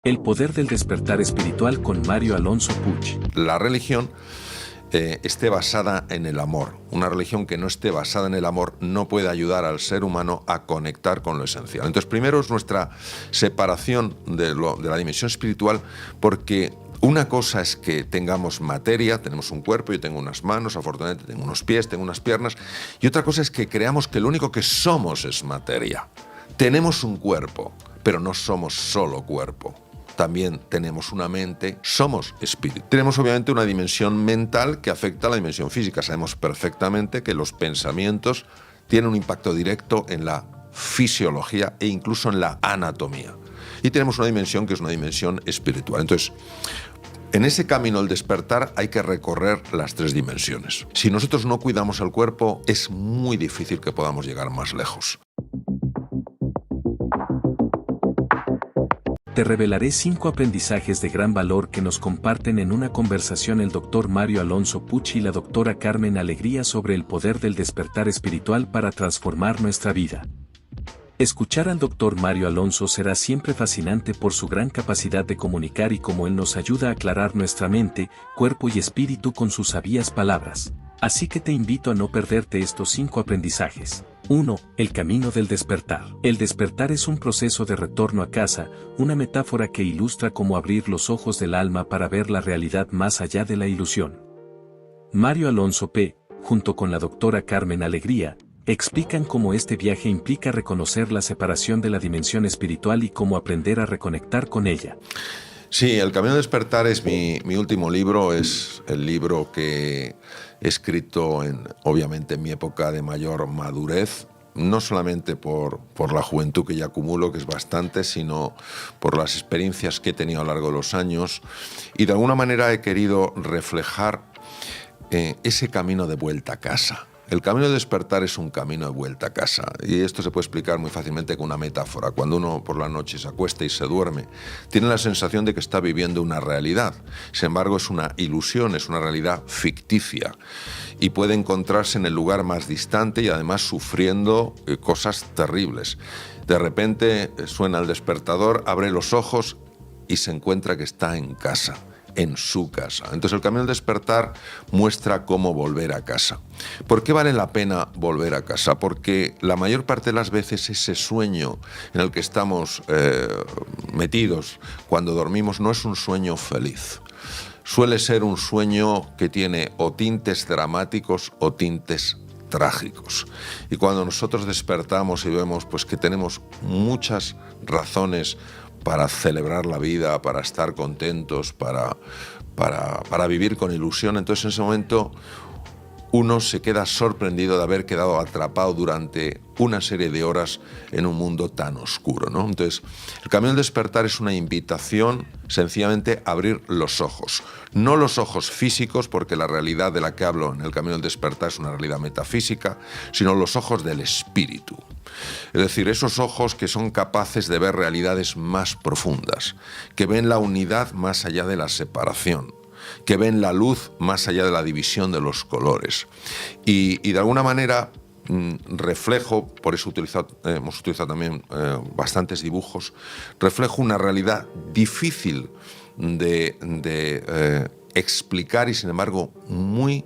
El poder del despertar espiritual con Mario Alonso Puig. La religión esté basada en el amor. Una religión que no esté basada en el amor no puede ayudar al ser humano a conectar con lo esencial. Entonces, primero es nuestra separación de la dimensión espiritual, porque una cosa es que tengamos materia, tenemos un cuerpo, yo tengo unas manos, afortunadamente tengo unos pies, tengo unas piernas, y otra cosa es que creamos que lo único que somos es materia. Tenemos un cuerpo, pero no somos solo cuerpo. También tenemos una mente, somos espíritu. Tenemos obviamente una dimensión mental que afecta a la dimensión física. Sabemos perfectamente que los pensamientos tienen un impacto directo en la fisiología e incluso en la anatomía. Y tenemos una dimensión que es una dimensión espiritual. Entonces, en ese camino al despertar hay que recorrer las tres dimensiones. Si nosotros no cuidamos el cuerpo, es muy difícil que podamos llegar más lejos. Te revelaré 5 aprendizajes de gran valor que nos comparten en una conversación el Dr. Mario Alonso Puig y la Dra. Carmen Alegría sobre el poder del despertar espiritual para transformar nuestra vida. Escuchar al Dr. Mario Alonso será siempre fascinante por su gran capacidad de comunicar y cómo él nos ayuda a aclarar nuestra mente, cuerpo y espíritu con sus sabias palabras. Así que te invito a no perderte estos 5 aprendizajes. 1. El camino del despertar. El despertar es un proceso de retorno a casa, una metáfora que ilustra cómo abrir los ojos del alma para ver la realidad más allá de la ilusión. Mario Alonso P., junto con la Dra. Carmen Alegría, explican cómo este viaje implica reconocer la separación de la dimensión espiritual y cómo aprender a reconectar con ella. Sí, El Camino del Despertar es mi último libro, es el libro que he escrito obviamente en mi época de mayor madurez, no solamente por la juventud que ya acumulo, que es bastante, sino por las experiencias que he tenido a lo largo de los años, y de alguna manera he querido reflejar ese camino de vuelta a casa. El camino de despertar es un camino de vuelta a casa, y esto se puede explicar muy fácilmente con una metáfora. Cuando uno por la noche se acuesta y se duerme, tiene la sensación de que está viviendo una realidad. Sin embargo, es una ilusión, es una realidad ficticia, y puede encontrarse en el lugar más distante y además sufriendo cosas terribles. De repente suena el despertador, abre los ojos y se encuentra que está en casa, en su casa. Entonces el camino del despertar muestra cómo volver a casa. ¿Por qué vale la pena volver a casa? Porque la mayor parte de las veces ese sueño en el que estamos metidos cuando dormimos no es un sueño feliz. Suele ser un sueño que tiene o tintes dramáticos o tintes trágicos. Y cuando nosotros despertamos y vemos pues, que tenemos muchas razones para celebrar la vida, para estar contentos, para vivir con ilusión, entonces en ese momento uno se queda sorprendido de haber quedado atrapado durante una serie de horas en un mundo tan oscuro, ¿no? Entonces, el camino del despertar es una invitación sencillamente a abrir los ojos. No los ojos físicos, porque la realidad de la que hablo en el camino del despertar es una realidad metafísica, sino los ojos del espíritu. Es decir, esos ojos que son capaces de ver realidades más profundas, que ven la unidad más allá de la separación, que ven la luz más allá de la división de los colores. Y de alguna manera reflejo, por eso hemos utilizado también bastantes dibujos, reflejo una realidad difícil de explicar y sin embargo muy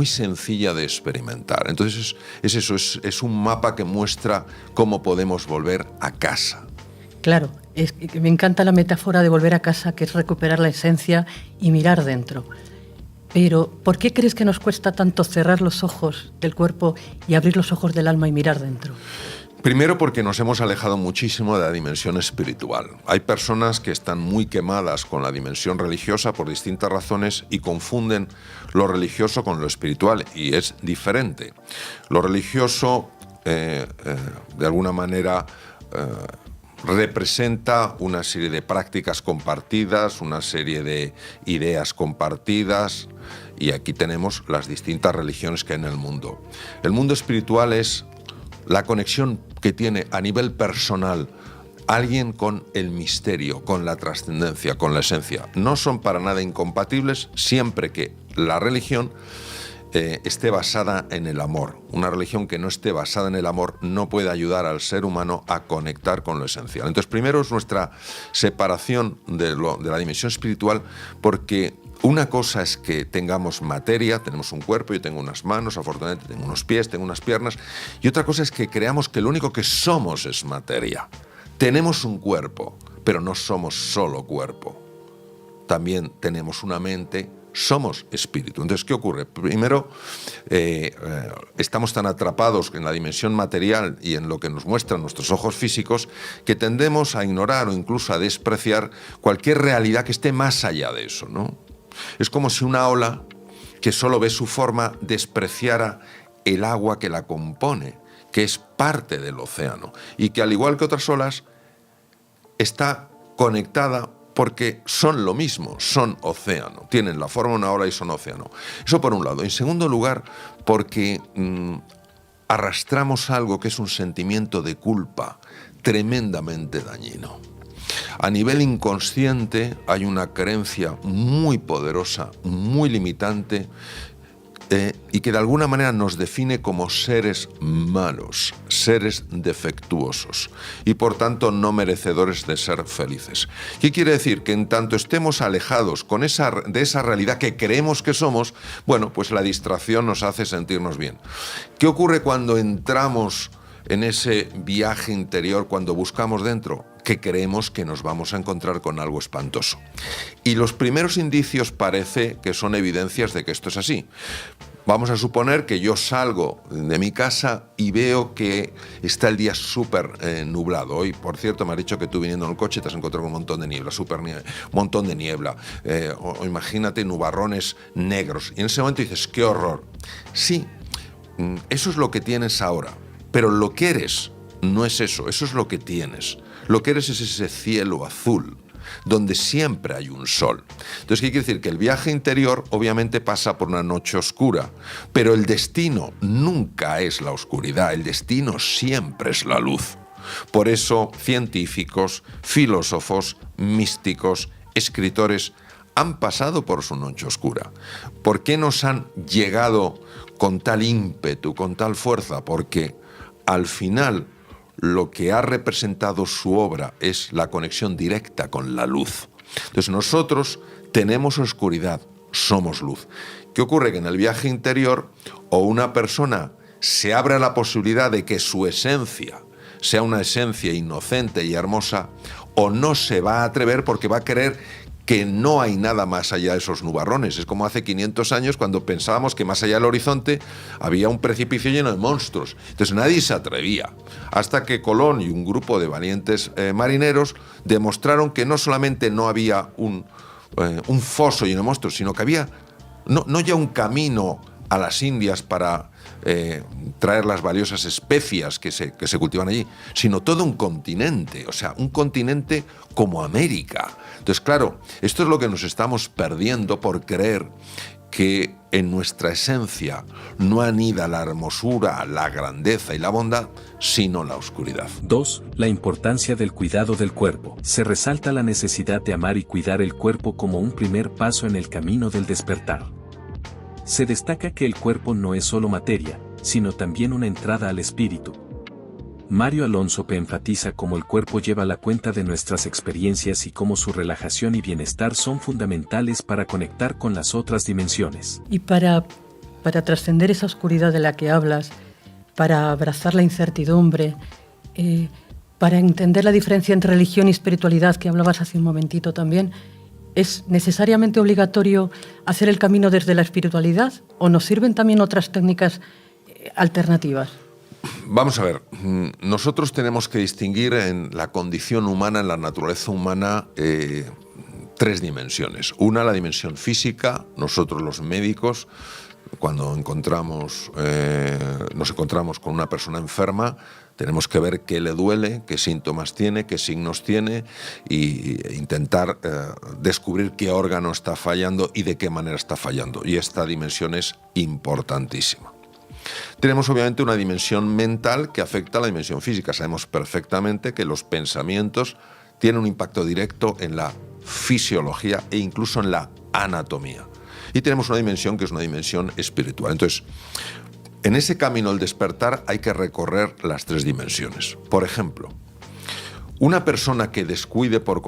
sencilla de experimentar. Entonces es un mapa que muestra cómo podemos volver a casa. Claro, me encanta la metáfora de volver a casa, que es recuperar la esencia y mirar dentro. Pero, ¿por qué crees que nos cuesta tanto cerrar los ojos del cuerpo y abrir los ojos del alma y mirar dentro? Primero porque nos hemos alejado muchísimo de la dimensión espiritual. Hay personas que están muy quemadas con la dimensión religiosa por distintas razones y confunden lo religioso con lo espiritual, y es diferente. Lo religioso, de alguna manera, representa una serie de prácticas compartidas, una serie de ideas compartidas, y aquí tenemos las distintas religiones que hay en el mundo. El mundo espiritual es la conexión que tiene a nivel personal alguien con el misterio, con la trascendencia, con la esencia. No son para nada incompatibles siempre que la religión esté basada en el amor. Una religión que no esté basada en el amor no puede ayudar al ser humano a conectar con lo esencial. Entonces, primero es nuestra separación de la dimensión espiritual, porque una cosa es que tengamos materia, tenemos un cuerpo, yo tengo unas manos, afortunadamente tengo unos pies, tengo unas piernas, y otra cosa es que creamos que lo único que somos es materia. Tenemos un cuerpo, pero no somos solo cuerpo. También tenemos una mente, somos espíritu. Entonces, ¿qué ocurre? Primero, estamos tan atrapados en la dimensión material y en lo que nos muestran nuestros ojos físicos que tendemos a ignorar o incluso a despreciar cualquier realidad que esté más allá de eso, ¿no? Es como si una ola que solo ve su forma despreciara el agua que la compone, que es parte del océano y que, al igual que otras olas, está conectada porque son lo mismo, son océano, tienen la forma de una ola y son océano. Eso por un lado. En segundo lugar, porque arrastramos algo que es un sentimiento de culpa tremendamente dañino. A nivel inconsciente hay una creencia muy poderosa, muy limitante, y que de alguna manera nos define como seres malos, seres defectuosos y por tanto no merecedores de ser felices. ¿Qué quiere decir? Que en tanto estemos alejados de esa realidad que creemos que somos, bueno, pues la distracción nos hace sentirnos bien. ¿Qué ocurre cuando entramos en ese viaje interior, cuando buscamos dentro? Que creemos que nos vamos a encontrar con algo espantoso. Y los primeros indicios parece que son evidencias de que esto es así. Vamos a suponer que yo salgo de mi casa y veo que está el día súper nublado. Hoy, por cierto, me has dicho que tú viniendo en el coche te has encontrado con un montón de niebla, un montón de niebla. O imagínate nubarrones negros. Y en ese momento dices, ¡qué horror! Sí, eso es lo que tienes ahora. Pero lo que eres no es eso, eso es lo que tienes. Lo que eres es ese cielo azul, donde siempre hay un sol. Entonces, ¿qué quiere decir? Que el viaje interior obviamente pasa por una noche oscura, pero el destino nunca es la oscuridad, el destino siempre es la luz. Por eso, científicos, filósofos, místicos, escritores han pasado por su noche oscura. ¿Por qué nos han llegado con tal ímpetu, con tal fuerza? Porque al final lo que ha representado su obra es la conexión directa con la luz. Entonces nosotros tenemos oscuridad, somos luz. ¿Qué ocurre? Que en el viaje interior o una persona se abre a la posibilidad de que su esencia sea una esencia inocente y hermosa, o no se va a atrever porque va a creer que no hay nada más allá de esos nubarrones. Es como hace 500 años cuando pensábamos que más allá del horizonte había un precipicio lleno de monstruos. Entonces nadie se atrevía. Hasta que Colón y un grupo de valientes marineros demostraron que no solamente no había un foso lleno de monstruos, sino que había no ya un camino a las Indias para traer las valiosas especias que se cultivan allí, sino todo un continente, o sea, un continente como América. Entonces, claro, esto es lo que nos estamos perdiendo por creer que en nuestra esencia no anida la hermosura, la grandeza y la bondad, sino la oscuridad. 2. La importancia del cuidado del cuerpo. Se resalta la necesidad de amar y cuidar el cuerpo como un primer paso en el camino del despertar. Se destaca que el cuerpo no es solo materia, sino también una entrada al espíritu. Mario Alonso enfatiza cómo el cuerpo lleva la cuenta de nuestras experiencias y cómo su relajación y bienestar son fundamentales para conectar con las otras dimensiones. Y para trascender esa oscuridad de la que hablas, para abrazar la incertidumbre, para entender la diferencia entre religión y espiritualidad que hablabas hace un momentito también, ¿es necesariamente obligatorio hacer el camino desde la espiritualidad o nos sirven también otras técnicas alternativas? Vamos a ver, nosotros tenemos que distinguir en la condición humana, en la naturaleza humana, tres dimensiones. Una, la dimensión física. Nosotros los médicos, cuando nos encontramos con una persona enferma, tenemos que ver qué le duele, qué síntomas tiene, qué signos tiene e intentar descubrir qué órgano está fallando y de qué manera está fallando. Y esta dimensión es importantísima. Tenemos obviamente una dimensión mental que afecta a la dimensión física. Sabemos perfectamente que los pensamientos tienen un impacto directo en la fisiología e incluso en la anatomía. Y tenemos una dimensión que es una dimensión espiritual. Entonces, en ese camino del despertar hay que recorrer las 3 dimensiones. Por ejemplo, una persona que descuide por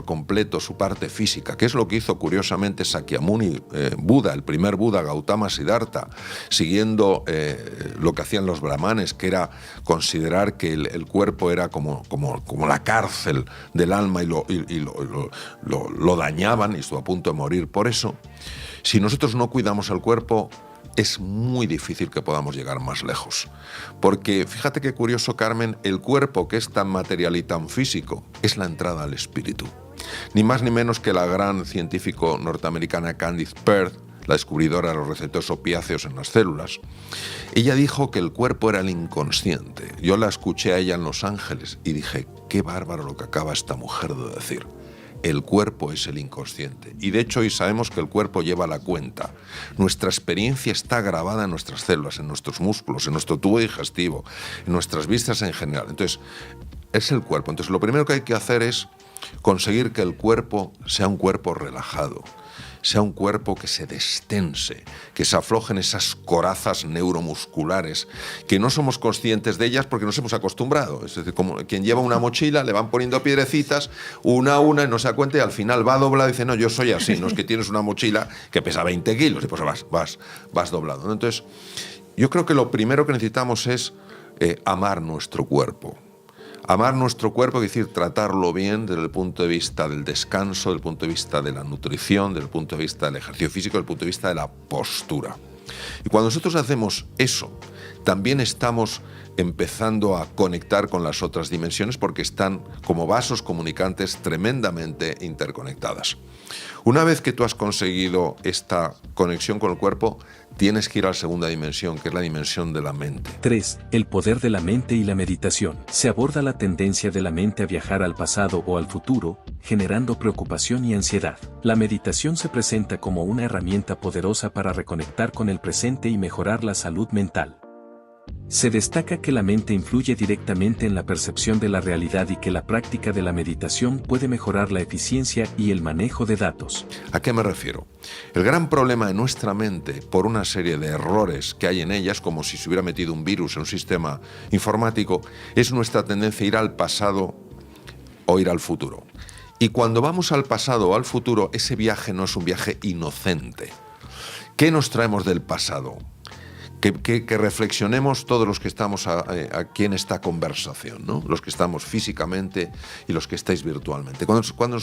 completo su parte física, que es lo que hizo curiosamente Sakyamuni Buda, el primer Buda, Gautama Siddhartha, siguiendo lo que hacían los brahmanes, que era considerar que el cuerpo era como la cárcel del alma y lo dañaban y estuvo a punto de morir. Por eso, si nosotros no cuidamos el cuerpo, es muy difícil que podamos llegar más lejos. Porque, fíjate qué curioso, Carmen, el cuerpo, que es tan material y tan físico, es la entrada al espíritu. Ni más ni menos que la gran científico norteamericana Candice Pert, la descubridora de los receptores opiáceos en las células. Ella dijo que el cuerpo era el inconsciente. Yo la escuché a ella en Los Ángeles y dije, qué bárbaro lo que acaba esta mujer de decir. El cuerpo es el inconsciente. Y de hecho hoy sabemos que el cuerpo lleva la cuenta. Nuestra experiencia está grabada en nuestras células, en nuestros músculos, en nuestro tubo digestivo, en nuestras vísceras en general. Entonces, es el cuerpo. Entonces, lo primero que hay que hacer es conseguir que el cuerpo sea un cuerpo relajado, sea un cuerpo que se destense, que se aflojen esas corazas neuromusculares, que no somos conscientes de ellas porque nos hemos acostumbrado. Es decir, como quien lleva una mochila, le van poniendo piedrecitas, una a una, y no se da cuenta, y al final va doblado y dice, no, yo soy así, no es que tienes una mochila que pesa 20 kilos, y pues vas doblado, ¿no? Entonces, yo creo que lo primero que necesitamos es amar nuestro cuerpo. Amar nuestro cuerpo, es decir, tratarlo bien desde el punto de vista del descanso, desde el punto de vista de la nutrición, desde el punto de vista del ejercicio físico, desde el punto de vista de la postura. Y cuando nosotros hacemos eso, también estamos empezando a conectar con las otras dimensiones porque están como vasos comunicantes tremendamente interconectadas. Una vez que tú has conseguido esta conexión con el cuerpo, tienes que ir a la segunda dimensión, que es la dimensión de la mente. 3. El poder de la mente y la meditación. Se aborda la tendencia de la mente a viajar al pasado o al futuro, generando preocupación y ansiedad. La meditación se presenta como una herramienta poderosa para reconectar con el presente y mejorar la salud mental. Se destaca que la mente influye directamente en la percepción de la realidad y que la práctica de la meditación puede mejorar la eficiencia y el manejo de datos. ¿A qué me refiero? El gran problema de nuestra mente, por una serie de errores que hay en ellas, como si se hubiera metido un virus en un sistema informático, es nuestra tendencia a ir al pasado o ir al futuro. Y cuando vamos al pasado o al futuro, ese viaje no es un viaje inocente. ¿Qué nos traemos del pasado? Que reflexionemos todos los que estamos aquí en esta conversación, ¿no? Los que estamos físicamente y los que estáis virtualmente. Cuando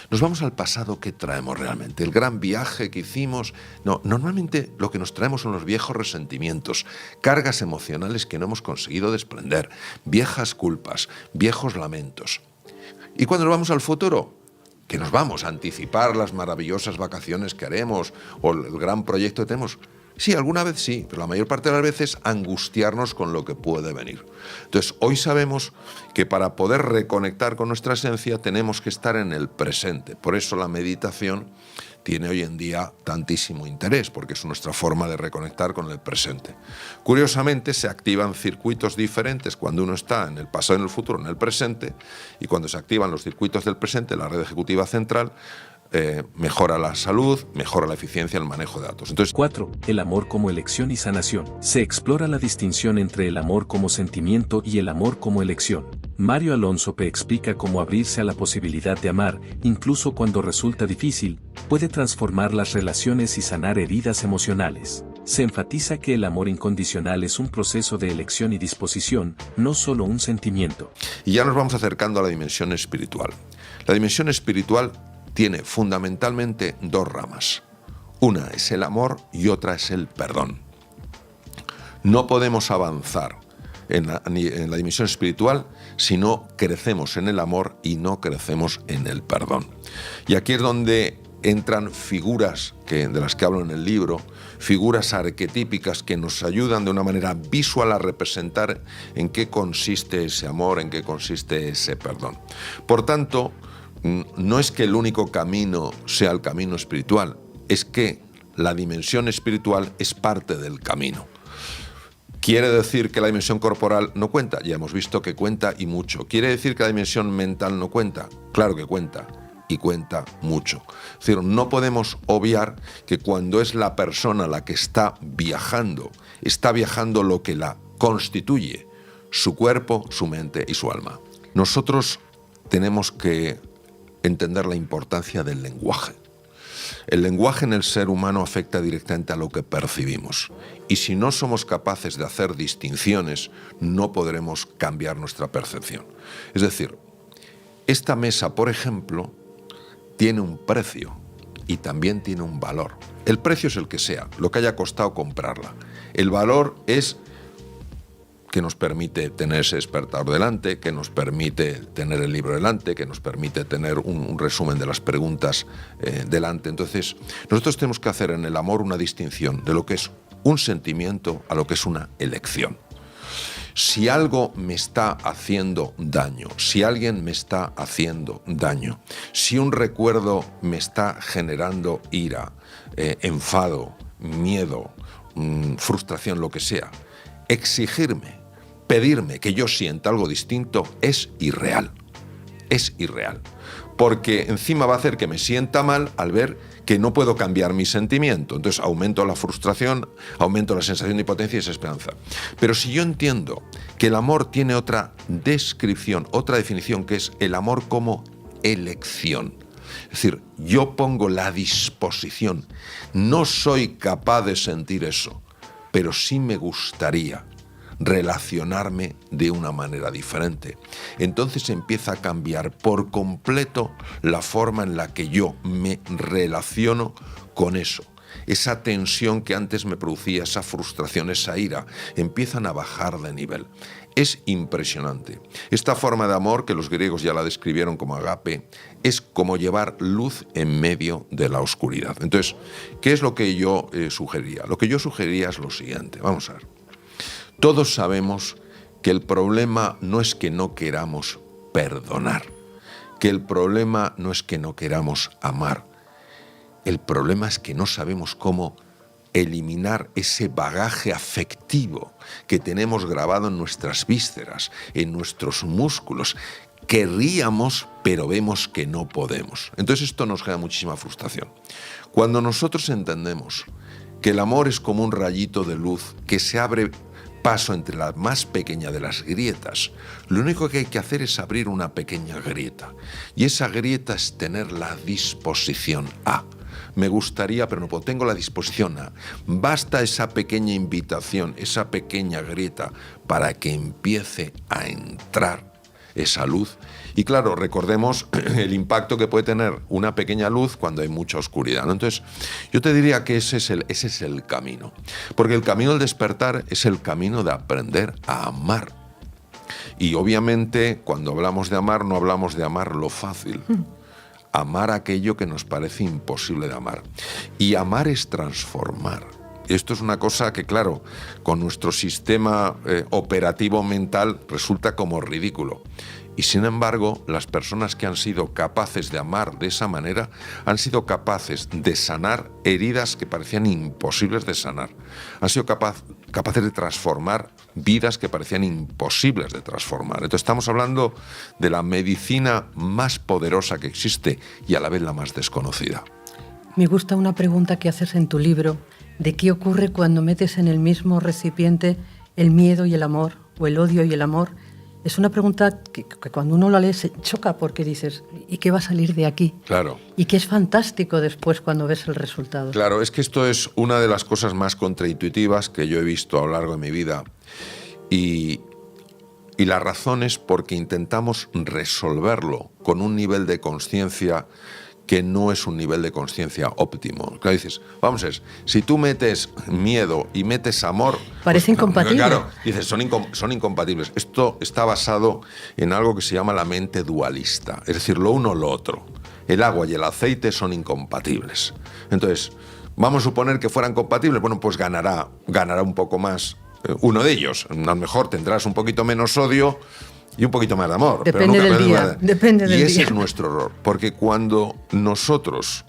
nos vamos al pasado, ¿qué traemos realmente? El gran viaje que hicimos. No, normalmente lo que nos traemos son los viejos resentimientos, cargas emocionales que no hemos conseguido desprender, viejas culpas, viejos lamentos. ¿Y cuando nos vamos al futuro? Que nos vamos a anticipar las maravillosas vacaciones que haremos o el gran proyecto que tenemos. Sí, alguna vez sí, pero la mayor parte de las veces angustiarnos con lo que puede venir. Entonces, hoy sabemos que para poder reconectar con nuestra esencia tenemos que estar en el presente. Por eso la meditación tiene hoy en día tantísimo interés, porque es nuestra forma de reconectar con el presente. Curiosamente, se activan circuitos diferentes cuando uno está en el pasado, en el futuro, en el presente, y cuando se activan los circuitos del presente, la red ejecutiva central, mejora la salud, mejora la eficiencia en el manejo de datos. Entonces, 4. El amor como elección y sanación. Se explora la distinción entre el amor como sentimiento y el amor como elección. Mario Alonso P. explica cómo abrirse a la posibilidad de amar, incluso cuando resulta difícil, puede transformar las relaciones y sanar heridas emocionales. Se enfatiza que el amor incondicional es un proceso de elección y disposición, no solo un sentimiento. Y ya nos vamos acercando a la dimensión espiritual. La dimensión espiritual tiene fundamentalmente 2 ramas. Una es el amor y otra es el perdón. No podemos avanzar en la dimensión espiritual si no crecemos en el amor y no crecemos en el perdón. Y aquí es donde entran figuras de las que hablo en el libro, figuras arquetípicas que nos ayudan de una manera visual a representar en qué consiste ese amor, en qué consiste ese perdón. Por tanto, no es que el único camino sea el camino espiritual, es que la dimensión espiritual es parte del camino. ¿Quiere decir que la dimensión corporal no cuenta? Ya hemos visto que cuenta y mucho. ¿Quiere decir que la dimensión mental no cuenta? Claro que cuenta. y cuenta mucho. Es decir, no podemos obviar que cuando es la persona la que está viajando lo que la constituye, su cuerpo, su mente y su alma. Nosotros tenemos que entender la importancia del lenguaje. El lenguaje en el ser humano afecta directamente a lo que percibimos. Y si no somos capaces de hacer distinciones, no podremos cambiar nuestra percepción. Es decir, esta mesa, por ejemplo, tiene un precio y también tiene un valor. El precio es el que sea, lo que haya costado comprarla. El valor es que nos permite tener ese despertador delante, que nos permite tener el libro delante, que nos permite tener un resumen de las preguntas delante. Entonces, nosotros tenemos que hacer en el amor una distinción de lo que es un sentimiento a lo que es una elección. Si algo me está haciendo daño, si alguien me está haciendo daño, si un recuerdo me está generando ira, enfado, miedo, frustración, lo que sea, exigirme, pedirme que yo sienta algo distinto es irreal. Es irreal. Porque encima va a hacer que me sienta mal al ver que no puedo cambiar mi sentimiento. Entonces aumento la frustración, aumento la sensación de impotencia y desesperanza. Pero si yo entiendo que el amor tiene otra descripción, otra definición, que es el amor como elección. Es decir, yo pongo la disposición. No soy capaz de sentir eso, pero sí me gustaría relacionarme de una manera diferente. Entonces empieza a cambiar por completo la forma en la que yo me relaciono con eso. Esa tensión que antes me producía, esa frustración, esa ira, empiezan a bajar de nivel. Es impresionante. Esta forma de amor, que los griegos ya la describieron como agape, es como llevar luz en medio de la oscuridad. Entonces, ¿qué es lo que yo sugeriría? Lo que yo sugeriría es lo siguiente. Vamos a ver. Todos sabemos que el problema no es que no queramos perdonar, que el problema no es que no queramos amar. El problema es que no sabemos cómo eliminar ese bagaje afectivo que tenemos grabado en nuestras vísceras, en nuestros músculos. Querríamos, pero vemos que no podemos. Entonces esto nos genera muchísima frustración. Cuando nosotros entendemos que el amor es como un rayito de luz que se abre paso entre la más pequeña de las grietas, lo único que hay que hacer es abrir una pequeña grieta. Y esa grieta es tener la disposición a. Me gustaría, pero no puedo. Tengo la disposición a. Basta esa pequeña invitación, esa pequeña grieta, para que empiece a entrar esa luz. Y claro, recordemos el impacto que puede tener una pequeña luz cuando hay mucha oscuridad, ¿no? Entonces, yo te diría que ese es el camino. Porque el camino del despertar es el camino de aprender a amar. Y obviamente, cuando hablamos de amar, no hablamos de amar lo fácil. Amar aquello que nos parece imposible de amar. Y amar es transformar. Esto es una cosa que, claro, con nuestro sistema operativo mental resulta como ridículo. Y sin embargo, las personas que han sido capaces de amar de esa manera han sido capaces de sanar heridas que parecían imposibles de sanar. Han sido capaces de transformar vidas que parecían imposibles de transformar. Entonces estamos hablando de la medicina más poderosa que existe y a la vez la más desconocida. Me gusta una pregunta que haces en tu libro, de qué ocurre cuando metes en el mismo recipiente el miedo y el amor, o el odio y el amor. Es una pregunta que cuando uno la lee se choca porque dices, ¿y qué va a salir de aquí? Claro. Y que es fantástico después cuando ves el resultado. Claro, es que esto es una de las cosas más contraintuitivas que yo he visto a lo largo de mi vida. Y la razón es porque intentamos resolverlo con un nivel de conciencia que no es un nivel de conciencia óptimo. Claro, dices, vamos a ver, si tú metes miedo y metes amor... Parece incompatible. Claro, dices, son incompatibles. Esto está basado en algo que se llama la mente dualista, es decir, lo uno o lo otro. El agua y el aceite son incompatibles. Entonces, vamos a suponer que fueran compatibles, bueno, pues ganará un poco más uno de ellos. A lo mejor tendrás un poquito menos sodio y un poquito más de amor. Depende pero del día. Depende del día. Y ese es nuestro error, porque cuando nosotros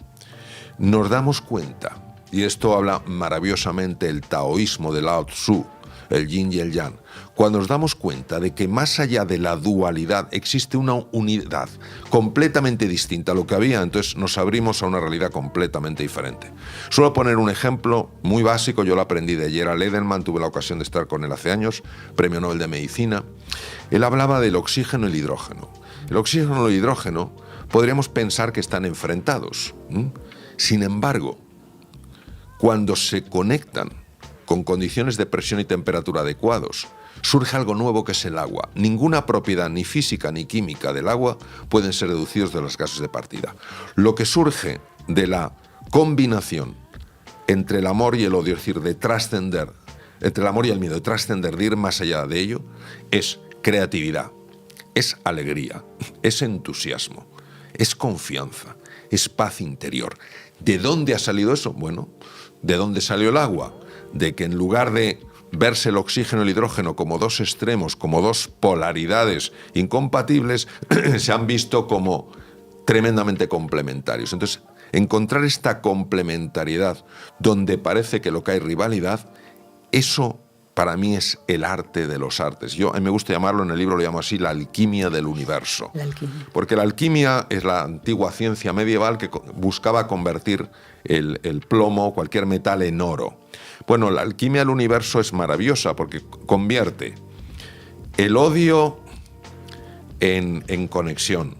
nos damos cuenta, y esto habla maravillosamente el taoísmo de Lao Tzu, el yin y el yang, cuando nos damos cuenta de que más allá de la dualidad existe una unidad completamente distinta a lo que había, entonces nos abrimos a una realidad completamente diferente. Suelo poner un ejemplo muy básico, yo lo aprendí de Gerald Edelman, tuve la ocasión de estar con él hace años, Premio Nobel de Medicina. Él hablaba del oxígeno y el hidrógeno. El oxígeno y el hidrógeno podríamos pensar que están enfrentados. Sin embargo, cuando se conectan con condiciones de presión y temperatura adecuados, surge algo nuevo que es el agua. Ninguna propiedad ni física ni química del agua pueden ser deducidos de los gases de partida. Lo que surge de la combinación entre el amor y el odio, es decir, de trascender, entre el amor y el miedo, de trascender, de ir más allá de ello, es creatividad, es alegría, es entusiasmo, es confianza, es paz interior. ¿De dónde ha salido eso? Bueno, ¿de dónde salió el agua? De que en lugar de verse el oxígeno y el hidrógeno como dos extremos, como dos polaridades incompatibles, se han visto como tremendamente complementarios. Entonces, encontrar esta complementariedad donde parece que lo que hay rivalidad, eso para mí es el arte de los artes. A mí me gusta llamarlo, en el libro lo llamo así, la alquimia del universo. La alquimia. Porque la alquimia es la antigua ciencia medieval que buscaba convertir el plomo, cualquier metal, en oro. Bueno, la alquimia del universo es maravillosa porque convierte el odio en conexión,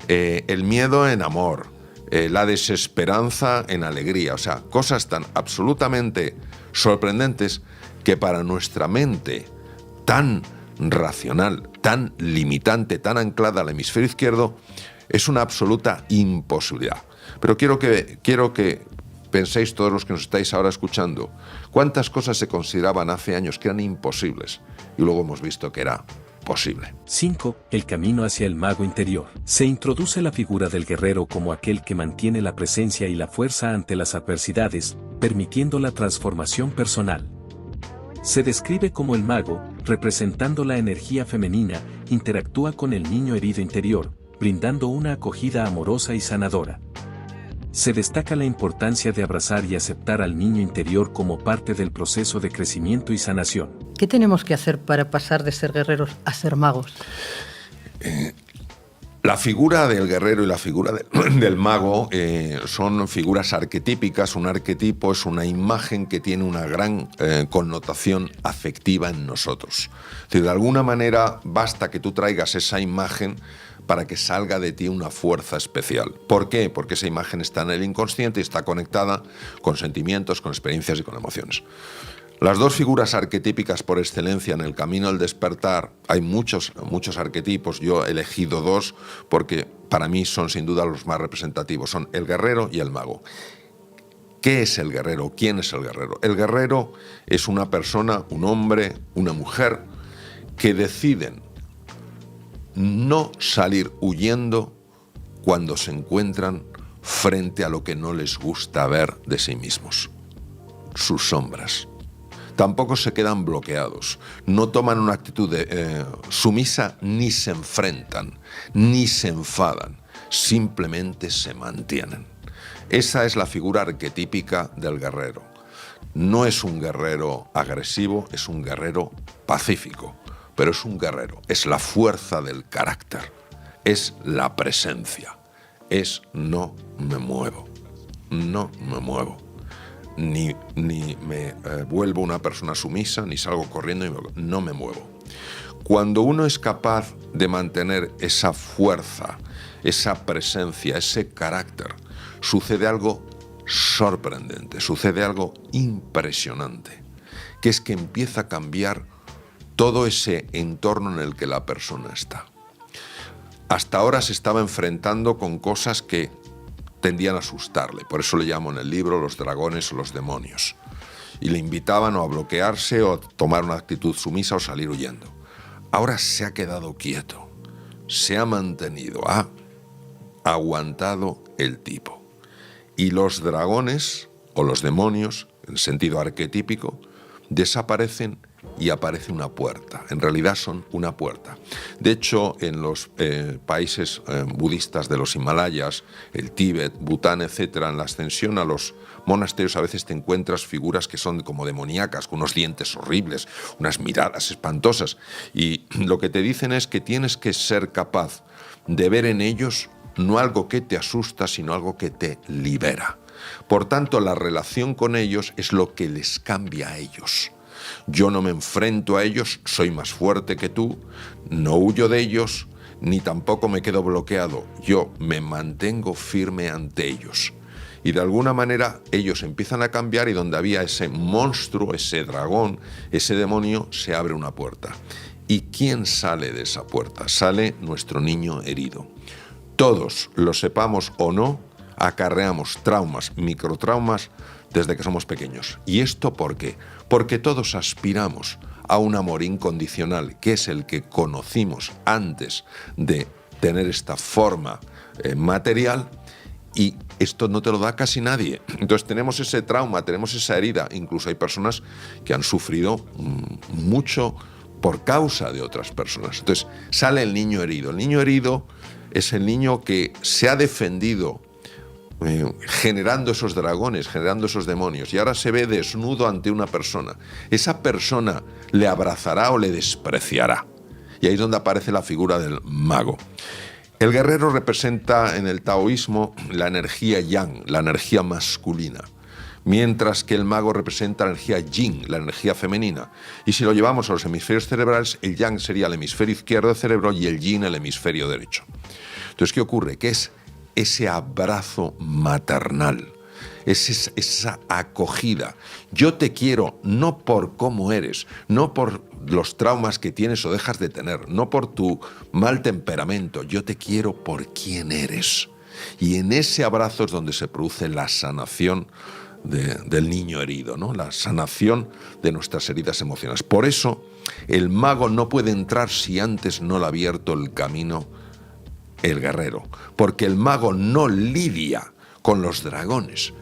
el miedo en amor, la desesperanza en alegría. O sea, cosas tan absolutamente sorprendentes que para nuestra mente tan racional, tan limitante, tan anclada al hemisferio izquierdo, es una absoluta imposibilidad. Pero quiero que penséis, todos los que nos estáis ahora escuchando, cuántas cosas se consideraban hace años que eran imposibles y luego hemos visto que era posible. 5. El camino hacia el mago interior. Se introduce la figura del guerrero como aquel que mantiene la presencia y la fuerza ante las adversidades, permitiendo la transformación personal. Se describe como el mago, representando la energía femenina, interactúa con el niño herido interior, brindando una acogida amorosa y sanadora. Se destaca la importancia de abrazar y aceptar al niño interior como parte del proceso de crecimiento y sanación. ¿Qué tenemos que hacer para pasar de ser guerreros a ser magos? La figura del guerrero y la figura del mago son figuras arquetípicas. Un arquetipo es una imagen que tiene una gran connotación afectiva en nosotros. Es decir, de alguna manera basta que tú traigas esa imagen para que salga de ti una fuerza especial. ¿Por qué? Porque esa imagen está en el inconsciente y está conectada con sentimientos, con experiencias y con emociones. Las dos figuras arquetípicas por excelencia en el camino del despertar, hay muchos arquetipos, yo he elegido dos porque para mí son sin duda los más representativos, son el guerrero y el mago. ¿Qué es el guerrero? ¿Quién es el guerrero? El guerrero es una persona, un hombre, una mujer, que deciden no salir huyendo cuando se encuentran frente a lo que no les gusta ver de sí mismos, sus sombras. Tampoco se quedan bloqueados, no toman una actitud sumisa, ni se enfrentan, ni se enfadan, simplemente se mantienen. Esa es la figura arquetípica del guerrero. No es un guerrero agresivo, es un guerrero pacífico, pero es un guerrero, es la fuerza del carácter, es la presencia, es no me muevo, no me muevo. Ni me vuelvo una persona sumisa, ni salgo corriendo, no me muevo. Cuando uno es capaz de mantener esa fuerza, esa presencia, ese carácter, sucede algo sorprendente, sucede algo impresionante, que es que empieza a cambiar todo ese entorno en el que la persona está. Hasta ahora se estaba enfrentando con cosas que tendían a asustarle, por eso le llamo en el libro los dragones o los demonios, y le invitaban o a bloquearse o a tomar una actitud sumisa o salir huyendo. Ahora se ha quedado quieto, se ha mantenido, ha aguantado el tipo. Y los dragones o los demonios, en sentido arquetípico, desaparecen y aparece una puerta. En realidad son una puerta. De hecho, en los países budistas de los Himalayas, el Tíbet, Bután, etcétera, en la ascensión a los monasterios a veces te encuentras figuras que son como demoníacas, con unos dientes horribles, unas miradas espantosas. Y lo que te dicen es que tienes que ser capaz de ver en ellos no algo que te asusta, sino algo que te libera. Por tanto, la relación con ellos es lo que les cambia a ellos. Yo no me enfrento a ellos, soy más fuerte que tú, no huyo de ellos, ni tampoco me quedo bloqueado. Yo me mantengo firme ante ellos. Y de alguna manera ellos empiezan a cambiar y donde había ese monstruo, ese dragón, ese demonio, se abre una puerta. ¿Y quién sale de esa puerta? Sale nuestro niño herido. Todos, lo sepamos o no, acarreamos traumas, microtraumas, desde que somos pequeños. ¿Y esto por qué? Porque todos aspiramos a un amor incondicional, que es el que conocimos antes de tener esta forma material, y esto no te lo da casi nadie. Entonces tenemos ese trauma, tenemos esa herida. Incluso hay personas que han sufrido mucho por causa de otras personas. Entonces sale el niño herido. El niño herido es el niño que se ha defendido generando esos dragones, generando esos demonios, y ahora se ve desnudo ante una persona. Esa persona le abrazará o le despreciará. Y ahí es donde aparece la figura del mago. El guerrero representa en el taoísmo la energía yang, la energía masculina, mientras que el mago representa la energía yin, la energía femenina. Y si lo llevamos a los hemisferios cerebrales, el yang sería el hemisferio izquierdo del cerebro y el yin el hemisferio derecho. Entonces, ¿qué ocurre? Que es ese abrazo maternal, es esa acogida. Yo te quiero no por cómo eres, no por los traumas que tienes o dejas de tener, no por tu mal temperamento, yo te quiero por quién eres. Y en ese abrazo es donde se produce la sanación del niño herido, ¿no? La sanación de nuestras heridas emocionales. Por eso, el mago no puede entrar si antes no le ha abierto el camino el guerrero, porque el mago no lidia con los dragones.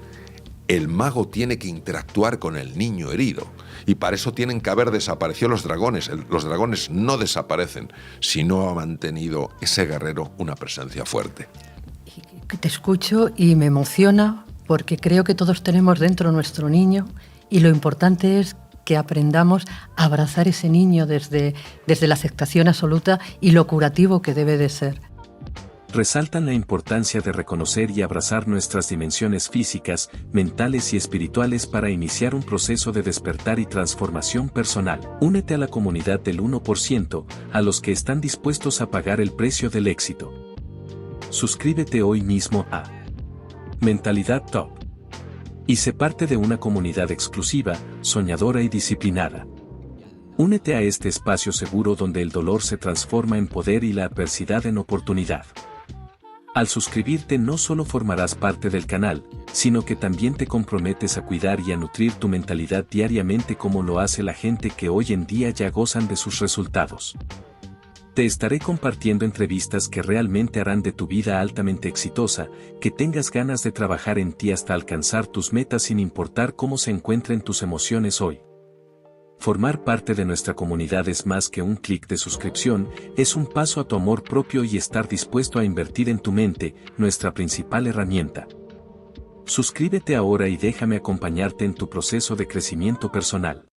El mago tiene que interactuar con el niño herido, y para eso tienen que haber desaparecido los dragones. Los dragones no desaparecen si no ha mantenido ese guerrero una presencia fuerte. Te escucho y me emociona porque creo que todos tenemos dentro nuestro niño, y lo importante es que aprendamos a abrazar ese niño desde la aceptación absoluta y lo curativo que debe de ser. Resaltan la importancia de reconocer y abrazar nuestras dimensiones físicas, mentales y espirituales para iniciar un proceso de despertar y transformación personal. Únete a la comunidad del 1%, a los que están dispuestos a pagar el precio del éxito. Suscríbete hoy mismo a Mentalidad Top y sé parte de una comunidad exclusiva, soñadora y disciplinada. Únete a este espacio seguro donde el dolor se transforma en poder y la adversidad en oportunidad. Al suscribirte no solo formarás parte del canal, sino que también te comprometes a cuidar y a nutrir tu mentalidad diariamente como lo hace la gente que hoy en día ya gozan de sus resultados. Te estaré compartiendo entrevistas que realmente harán de tu vida altamente exitosa, que tengas ganas de trabajar en ti hasta alcanzar tus metas sin importar cómo se encuentren tus emociones hoy. Formar parte de nuestra comunidad es más que un clic de suscripción, es un paso a tu amor propio y estar dispuesto a invertir en tu mente, nuestra principal herramienta. Suscríbete ahora y déjame acompañarte en tu proceso de crecimiento personal.